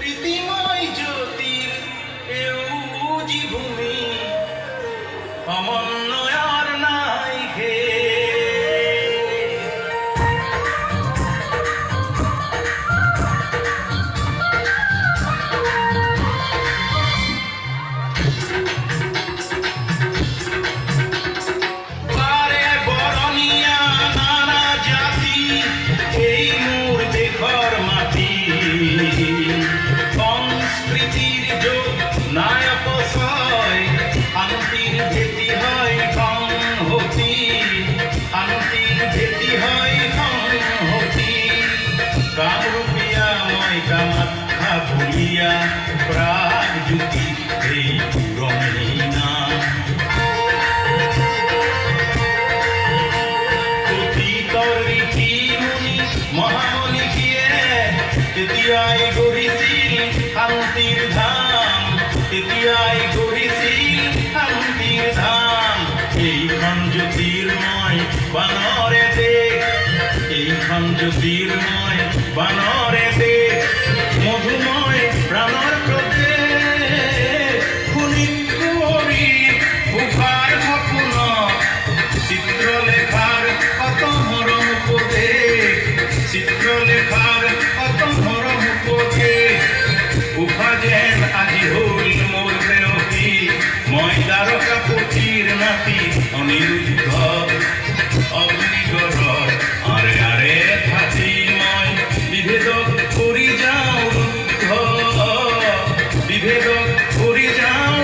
প্ৰীতিময় জ্যোতিৰ এউজি ভূমি সমন্বয়ৰ নাই সংস্কৃতিৰ যোগ নায়ক ছয় শান্তিৰ ভেটি হয় সংহতি শান্তিৰ ভেটি হয় সংহতি কামৰূপীয়া মই কামাখ্যা ভুলিয়া প্ৰাগজ্যোতি এই পুৰণি নাম অতীতৰ ৰীতি মুনি মহামনীষীয়ে তেতিয়াই গঢ়িছিল শান্তিৰ ধাম তেতিয়াই গঢ়িছিল শান্তিৰ ধাম এইখন জ্যোতিৰ্ময় বানৰে দেশ এইখন জ্যোতিৰ্ময় বানৰে দেশ মধুময় প্ৰাণৰ প্ৰদেশ শোণিতপুৰী উষাৰ সপোন চিত্ৰলেখাৰ কত মৰম উপদেশ চিত্ৰলেখাৰ কত মৰম উপদেশ উষা যেন আজি হল মোৰ প্ৰেয়সী মই দ্বাৰকা পুথিৰ নাতি অনিৰুদ্ধ অগ্নিগড়ৰ আৰে আৰে থাকি মই বিভেদক কৰি যাওঁ ৰুদ্ধ বিভেদক কৰি যাওঁ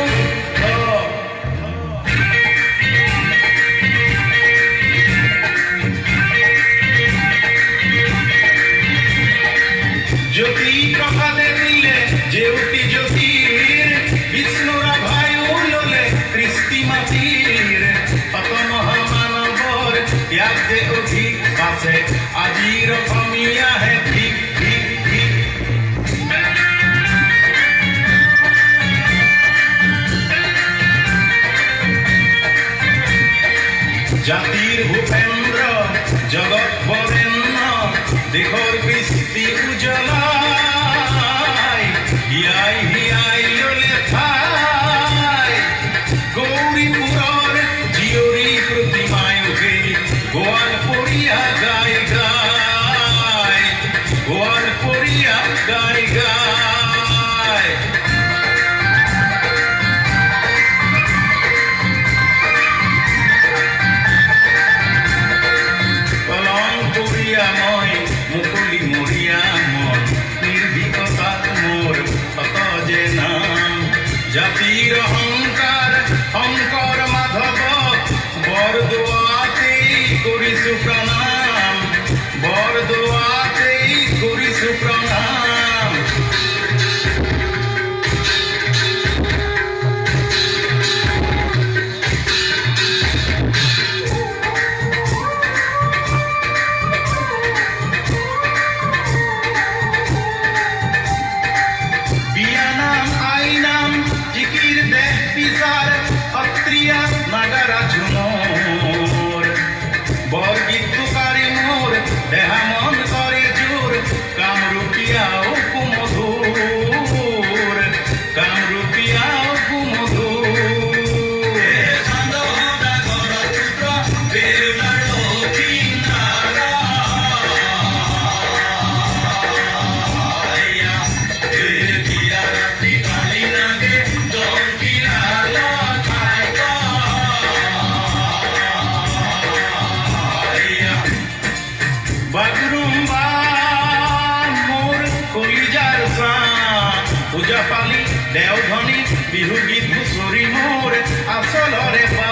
জ্যোতি প্ৰসাদে দিলে জেউতি জ্যোতিৰ বিষ্ণুৰ ভায়ু ললে কৃষ্টি মাটিৰ শত মহামানৱৰ ত্যাগ যে অধিক আছে আজিৰ অসমীয়াহে ঠিক ঠিক ঠিক জাতিৰ ভূপেন্দ্ৰ জগত বৰেণ্য দেশৰ কৃষ্টি উজ্বলাই হিয়াই হিয়াই ললে ঠাই গৌৰীপুৰৰ জীয়ৰী প্ৰতিমায়কে গোৱালপৰীয়া গাই গাই গোৱালপৰীয়া গাই গাই কলংপুৰীয়া মই মুকলি মৰিয়া মন নিৰ্ভীকতাত মোৰ শত যে নাম জাতিৰ অহংকাৰ শংকৰ মাধৱক বৰদোৱাতেই কৰিছো প্ৰণাম বৰদোৱাতেই কৰিছো প্ৰণাম সত্ৰীয়া নাগাৰা ঝুমৰ বৰগীত পুকাৰি মোৰ দেহা মন কৰে জোৰ কামৰূপীয়া কুমধুৰ কামৰূপীয়া কুমধুৰ বাগৰুম্বা মোৰ কলিজাৰ চাম পূজাপালি দেওধনী বিহু গীত হুঁচৰি মোৰ আচলৰে পা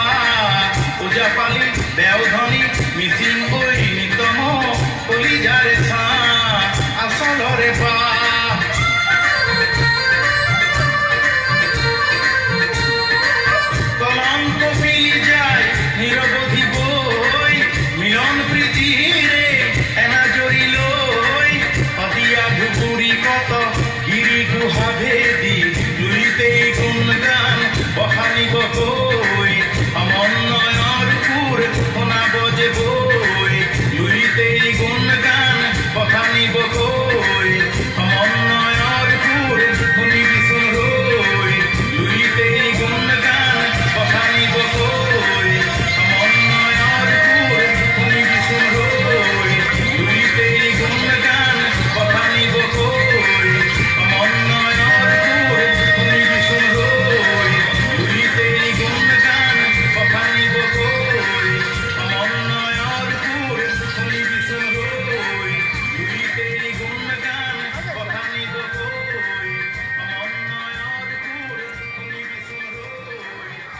পূজাপালি দেওধনী